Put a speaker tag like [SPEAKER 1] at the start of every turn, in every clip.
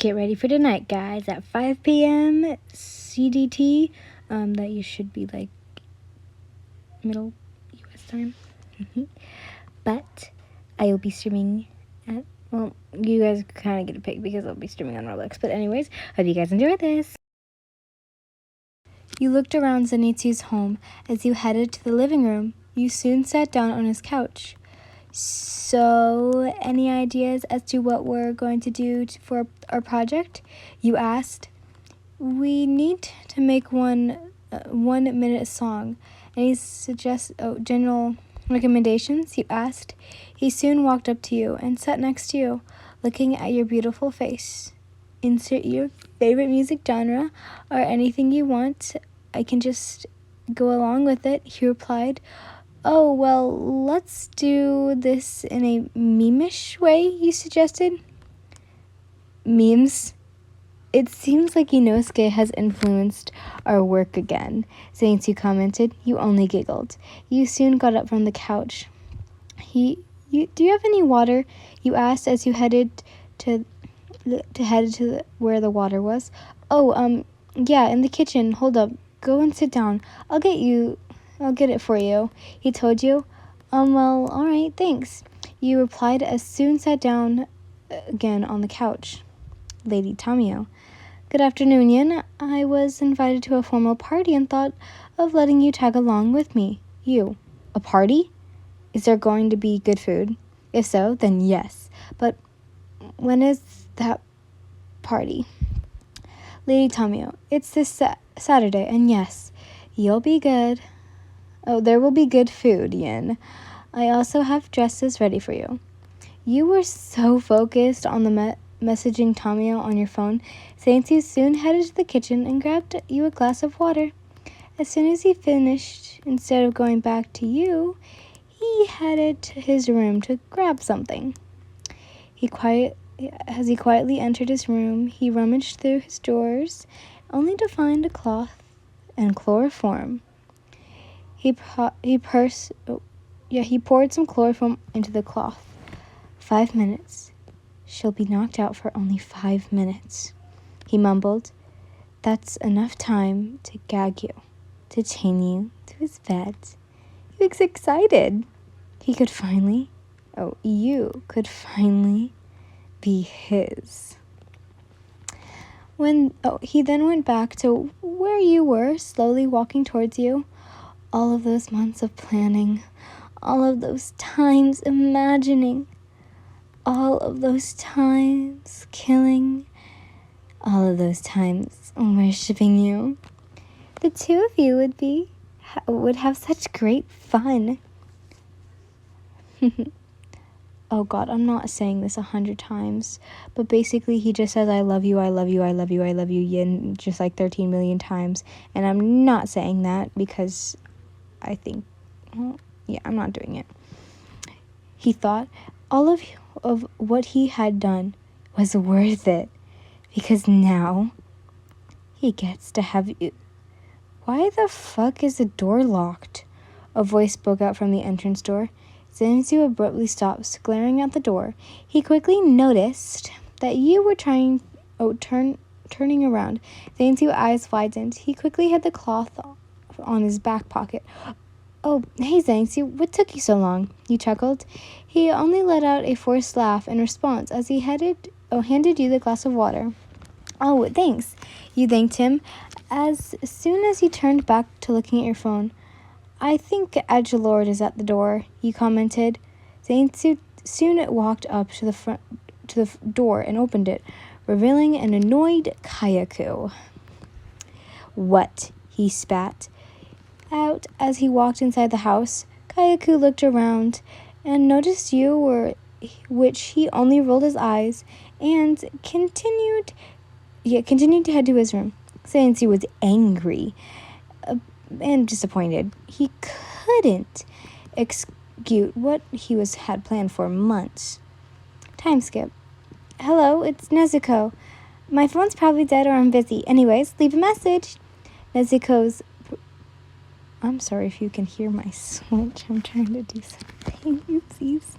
[SPEAKER 1] Get ready for tonight, guys, at 5 p.m. CDT. That you should be like middle US time. But I will be streaming at, well, you guys kind of get a pick because I'll be streaming on Roblox. But anyways, hope you guys enjoy this. You looked around Zenitsu's home. As you headed to the living room, you soon sat down on his couch. So, any ideas as to what we're going to do for our project? You asked. We need to make one 1 minute song. Any general recommendations? You asked. He soon walked up to you and sat next to you, looking at your beautiful face. Insert your favorite music genre or anything you want. I can just go along with it, he replied. Oh, well, let's do this in a meme-ish way, you suggested. Memes? It seems like Inosuke has influenced our work again, Zenitsu commented. You only giggled. You soon got up from the couch. Do you have any water? You asked as you headed to where the water was. Oh, yeah, in the kitchen. Hold up. Go and sit down. I'll get it for you, he told you. Well, all right, thanks, you replied as soon sat down again on the couch. Lady Tamio. Good afternoon, Yin. I was invited to a formal party and thought of letting you tag along with me. You. A party? Is there going to be good food? If so, then yes. But when is that party? Lady Tamio. It's this Saturday, and yes, you'll be good. Oh, there will be good food, Yin. I also have dresses ready for you. You were so focused on the messaging Tamio on your phone, Zenitsu soon headed to the kitchen and grabbed you a glass of water. As soon as he finished, instead of going back to you, he headed to his room to grab something. As he quietly entered his room, he rummaged through his drawers, only to find a cloth and chloroform. He poured some chloroform into the cloth. 5 minutes. She'll be knocked out for only 5 minutes, he mumbled. That's enough time to gag you, to chain you to his bed. He was excited. You could finally be his. He then went back to where you were, slowly walking towards you. All of those months of planning, all of those times imagining, all of those times killing, all of those times worshipping you. The two of you would have such great fun. Oh God, I'm not saying this 100 times, but basically he just says, I love you, I love you, I love you, I love you, Yin, just like 13 million times. And I'm not saying that because I think, I'm not doing it. He thought all of what he had done was worth it, because now he gets to have you. Why the fuck is the door locked? A voice spoke out from the entrance door. Zenitsu abruptly stopped, glaring at the door. He quickly noticed that you were turning around. Zenitsu's eyes widened. He quickly hid the cloth on his back pocket. Oh, hey Zenitsu, what took you so long? You chuckled. He only let out a forced laugh in response as he handed you the glass of water. Oh, thanks. You thanked him. As soon as you turned back to looking at your phone. I think Edgelord is at the door, you commented. Zenitsu soon walked up to the door and opened it, revealing an annoyed Kayako. What? He spat out as he walked inside the house. Kayako looked around and noticed you, which he only rolled his eyes and continued to head to his room. Zenitsu was angry and disappointed. He couldn't execute what he had planned for months. Time skip. Hello, it's Nezuko. My phone's probably dead or I'm busy. Anyways, leave a message. Nezuko's... I'm sorry if you can hear my switch. I'm trying to do something. Oopsies.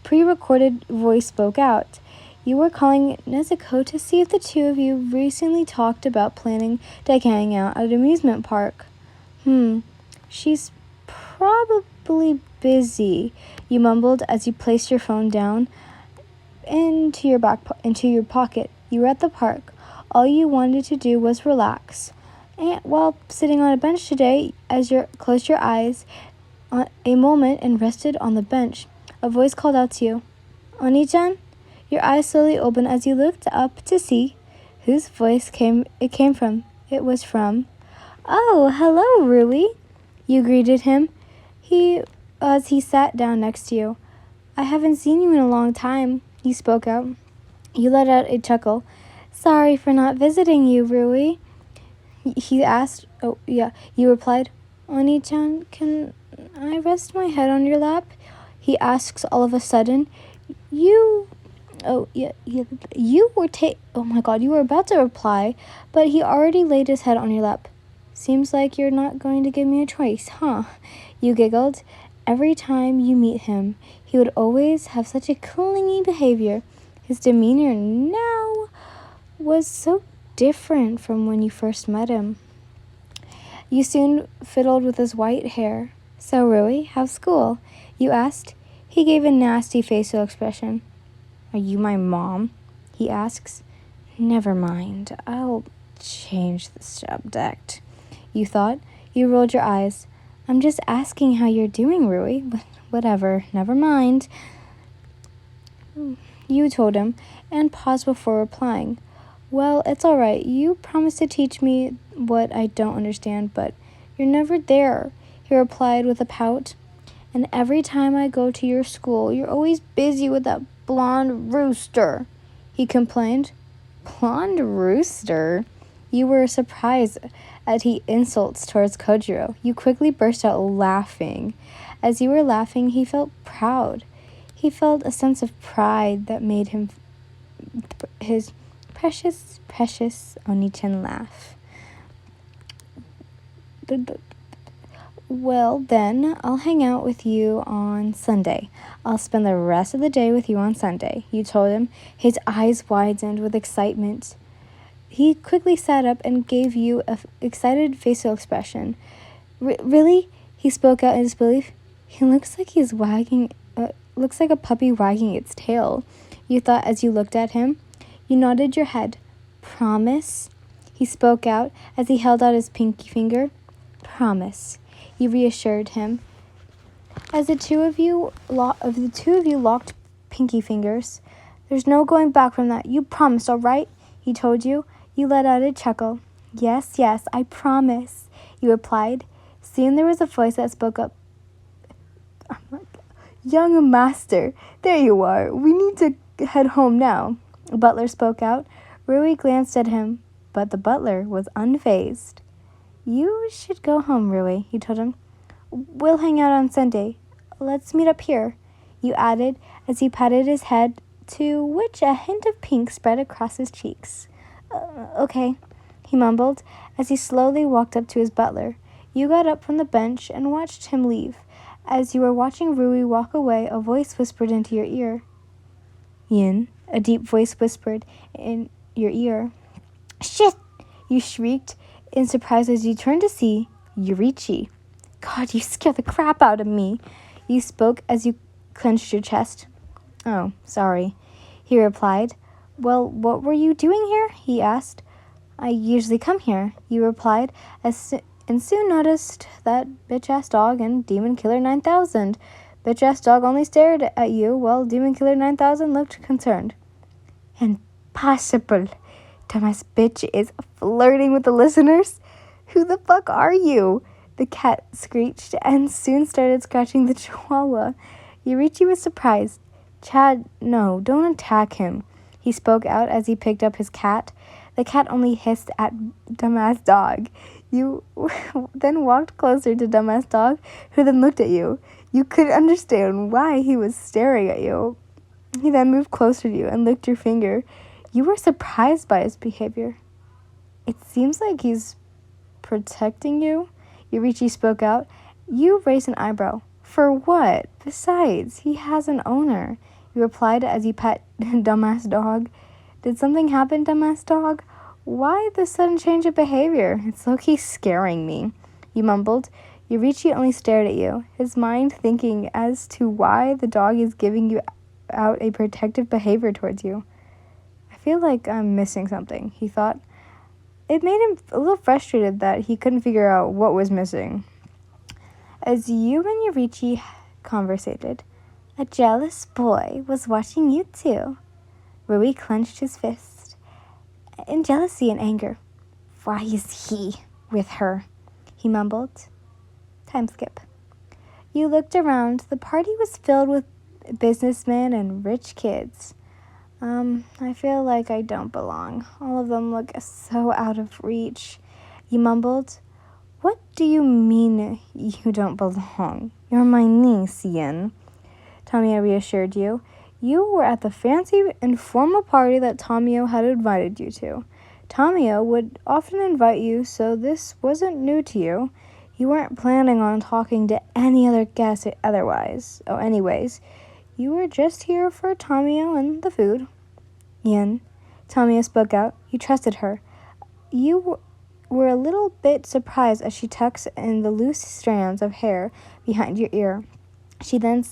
[SPEAKER 1] Pre-recorded voice spoke out. You were calling Nezuko to see if the two of you recently talked about planning to hang out at an amusement park. She's probably busy, you mumbled as you placed your phone down into your pocket. You were at the park. All you wanted to do was relax. And while sitting on a bench today, as you closed your eyes a moment and rested on the bench, a voice called out to you, "Oni-chan?" Your eyes slowly opened as you looked up to see whose voice it came from. It was from, "Oh, hello, Rui." You greeted him. As he sat down next to you. "I haven't seen you in a long time," he spoke out. You let out a chuckle. "Sorry for not visiting you, Rui." He asked. "Oh, yeah." You replied, "Oni-chan, can I rest my head on your lap?" He asks all of a sudden. You were about to reply, but he already laid his head on your lap. "Seems like you're not going to give me a choice, huh?" You giggled. Every time you meet him, he would always have such a clingy behavior. His demeanor now was so different from when you first met him. You soon fiddled with his white hair. "So, Rui, how's school?" You asked. He gave a nasty facial expression. "Are you my mom?" he asks. "Never mind, I'll change the subject." You thought. You rolled your eyes. "I'm just asking how you're doing, Rui." "Whatever, never mind," you told him, and paused before replying. "Well, it's all right. You promised to teach me what I don't understand, but you're never there," he replied with a pout. "And every time I go to your school, you're always busy with that blonde rooster," he complained. "Blonde rooster?" You were surprised at his insults towards Kojiro. You quickly burst out laughing. As you were laughing, he felt proud. He felt a sense of pride that made his precious Oni-chan laugh. "Well, then, I'll hang out with you on Sunday. I'll spend the rest of the day with you on Sunday," you told him. His eyes widened with excitement. He quickly sat up and gave you an excited facial expression. "Really?" He spoke out in disbelief. "He looks like looks like a puppy wagging its tail," you thought as you looked at him. You nodded your head. "Promise?" He spoke out as he held out his pinky finger. "Promise," you reassured him. As the two of you locked pinky fingers. "There's no going back from that. You promised, all right?" he told you. You let out a chuckle. Yes, I promise," you replied. Soon there was a voice that spoke up. "Young master, there you are. We need to head home now." A butler spoke out. Rui glanced at him, but the butler was unfazed. "You should go home, Rui," he told him. "We'll hang out on Sunday. Let's meet up here," you added as he patted his head, to which a hint of pink spread across his cheeks. Okay," he mumbled as he slowly walked up to his butler. You got up from the bench and watched him leave. As you were watching Rui walk away, a voice whispered into your ear. "Yin," a deep voice whispered in your ear. "Shit!" you shrieked in surprise as you turned to see Yurichi. "God, you scared the crap out of me," you spoke as you clenched your chest. "Oh, sorry," he replied. "Well, what were you doing here?" he asked. "I usually come here," you replied, and soon noticed that bitch-ass dog and Demon Killer 9000. Bitch-ass dog only stared at you while Demon Killer 9000 looked concerned. "Impossible. Dumbass bitch is flirting with the listeners? Who the fuck are you?" the cat screeched and soon started scratching the chihuahua. Yurichi was surprised. "Chad, no, don't attack him," he spoke out as he picked up his cat. The cat only hissed at dumbass dog. You then walked closer to dumbass dog, who then looked at you. You couldn't understand why he was staring at you. He then moved closer to you and licked your finger. You were surprised by his behavior. "It seems like he's protecting you," Yurichi spoke out. You raised an eyebrow. For what? Besides, he has an owner, you replied as you pet dumbass dog. Did something happen, dumbass dog? Why the sudden change of behavior? It's low-key scaring me, you mumbled. Yurichi only stared at you, his mind thinking as to why the dog is giving you out a protective behavior towards you. I feel like I'm missing something, he thought. It made him a little frustrated that he couldn't figure out what was missing. As you and Yurichi conversated, a jealous boy was watching you too. Rui clenched his fist in jealousy and anger. Why is he with her? He mumbled. Time skip. You looked around. The party was filled with businessmen and rich kids. I feel like I don't belong. All of them look so out of reach. You mumbled. What do you mean you don't belong? You're my niece, Yin. Tamio reassured you. You were at the fancy and formal party that Tamio had invited you to. Tamio would often invite you, so this wasn't new to you. You weren't planning on talking to any other guests anyways. You were just here for Tamio and the food. Yin, Tamio spoke out. You trusted her. You were a little bit surprised as she tucks in the loose strands of hair behind your ear. She then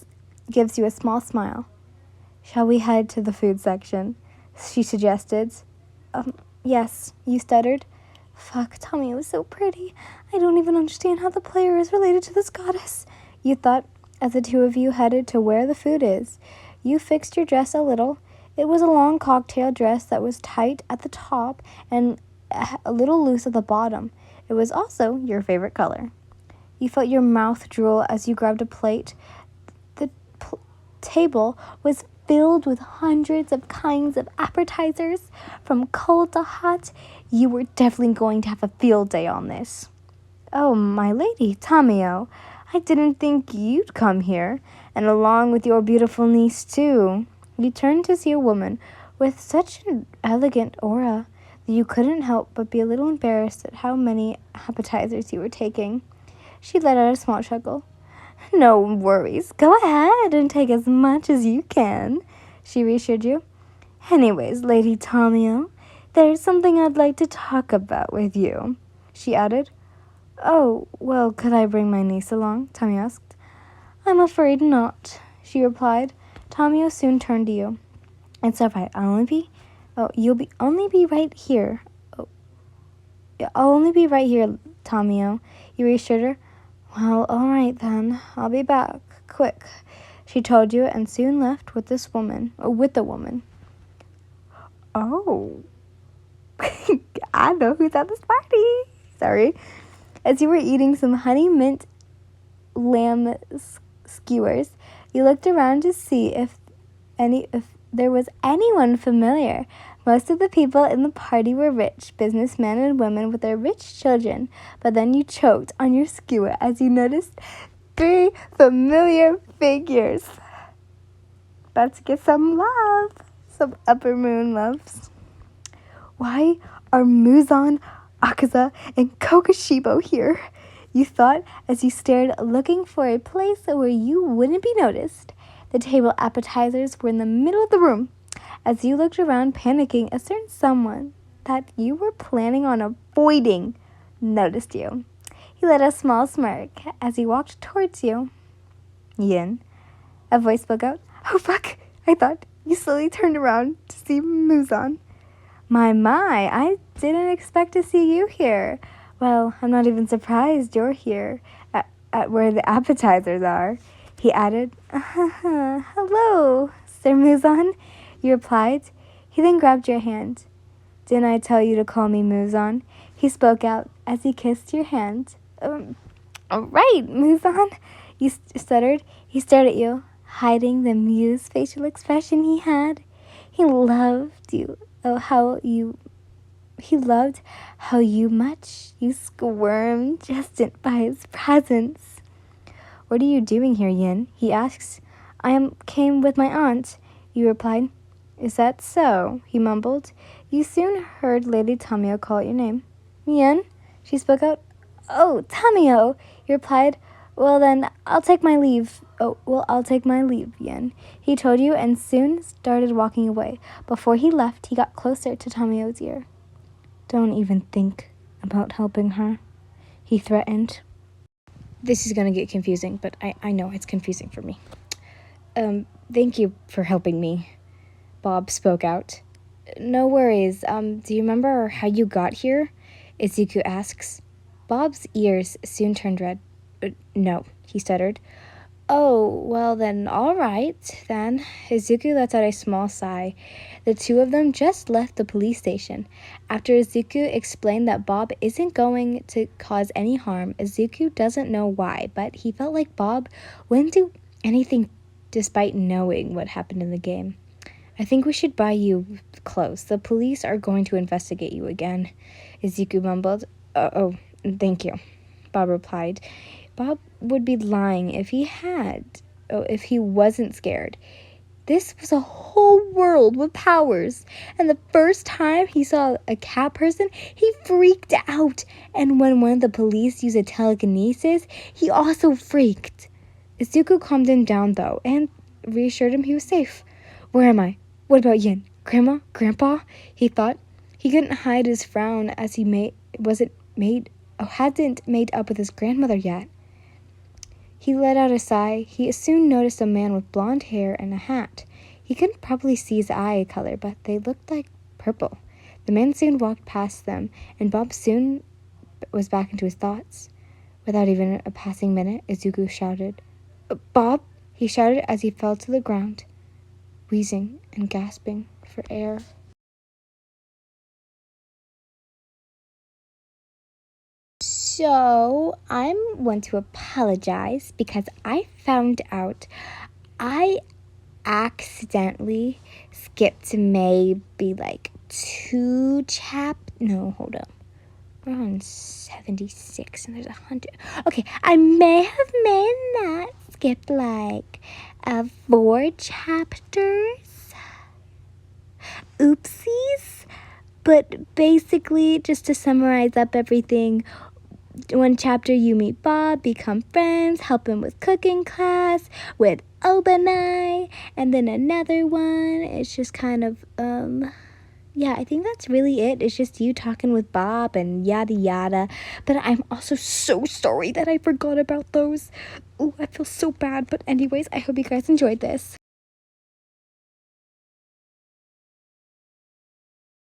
[SPEAKER 1] gives you a small smile. Shall we head to the food section? She suggested. Yes, you stuttered. Fuck, Tamio is so pretty. I don't even understand how the player is related to this goddess, you thought, as the two of you headed to where the food is. You fixed your dress a little. It was a long cocktail dress that was tight at the top and a little loose at the bottom. It was also your favorite color. You felt your mouth drool as you grabbed a plate. The table was filled with hundreds of kinds of appetizers, from cold to hot. You were definitely going to have a field day on this. Oh, my lady, Tamio, I didn't think you'd come here, and along with your beautiful niece, too. You turned to see a woman with such an elegant aura that you couldn't help but be a little embarrassed at how many appetizers you were taking. She let out a small chuckle. No worries. Go ahead and take as much as you can, she reassured you. Anyways, Lady Tamio, there's something I'd like to talk about with you, she added. Oh, well, could I bring my niece along? Tamio asked. I'm afraid not, she replied. Tamio soon turned to you. It's all right. You'll only be right here. I'll only be right here, Tamio, you reassured her. Well, all right then. I'll be back. Quick, she told you, and soon left with the woman. Oh, I know who's at this party. Sorry. As you were eating some honey mint lamb skewers, you looked around to see if there was anyone familiar. Most of the people in the party were rich businessmen and women with their rich children, but then you choked on your skewer as you noticed 3 familiar figures. About to get some love, some upper moon loves. Why are Muzan, Akaza, and Kokoshibo here? You thought as you stared, looking for a place where you wouldn't be noticed. The table appetizers were in the middle of the room. As you looked around, panicking, a certain someone that you were planning on avoiding noticed you. He let a small smirk as he walked towards you. Yin, a voice spoke out. Oh, fuck, I thought. You slowly turned around to see Muzan. My, I didn't expect to see you here. Well, I'm not even surprised you're here at where the appetizers are, he added. Hello, Sir Muzan, you replied. He then grabbed your hand. Didn't I tell you to call me Muzan? He spoke out as he kissed your hand. All right, Muzan, you stuttered. He stared at you, hiding the amused facial expression he had. He loved you. He loved how much you squirmed just by his presence. What are you doing here, Yin? He asks. Came with my aunt, you replied. Is that so? He mumbled. You soon heard Lady Tamio call out your name. Yin? She spoke out. Oh, Tamio, you replied. Well, then, I'll take my leave. Oh, well, I'll take my leave, Yen. He told you and soon started walking away. Before he left, he got closer to Tomio's ear. Don't even think about helping her, he threatened. This is going to get confusing, but I know it's confusing for me. Thank you for helping me, Bob spoke out. No worries. Do you remember how you got here? Izuku asks. Bob's ears soon turned red. No, he stuttered. Oh, well then, all right, then. Izuku lets out a small sigh. The two of them just left the police station. After Izuku explained that Bob isn't going to cause any harm, Izuku doesn't know why, but he felt like Bob wouldn't do anything despite knowing what happened in the game. I think we should buy you clothes. The police are going to investigate you again, Izuku mumbled. Oh, thank you, Bob replied. Bob would be lying if he wasn't scared. This was a whole world with powers, and the first time he saw a cat person, he freaked out. And when one of the police used a telekinesis, he also freaked. Izuku calmed him down, though, and reassured him he was safe. Where am I? What about Yin? Grandma? Grandpa? He thought. He couldn't hide his frown as he hadn't made up with his grandmother yet. He let out a sigh. He soon noticed a man with blonde hair and a hat. He couldn't probably see his eye color, but they looked like purple. The man soon walked past them, and Bob soon was back into his thoughts. Without even a passing minute, Izuku shouted, Bob? He shouted as he fell to the ground, wheezing and gasping for air. So, I want to apologize because I found out I accidentally skipped maybe like no, hold up. We're on 76 and there's 100. Okay, I may have not skipped like 4 chapters. Oopsies. But basically, just to summarize up everything, one chapter you meet Bob, become friends, help him with cooking class, with Obanai, and then another one, it's just kind of, yeah, I think that's really it. It's just you talking with Bob and yada yada. But I'm also so sorry that I forgot about those. Oh, I feel so bad. But anyways, I hope you guys enjoyed this.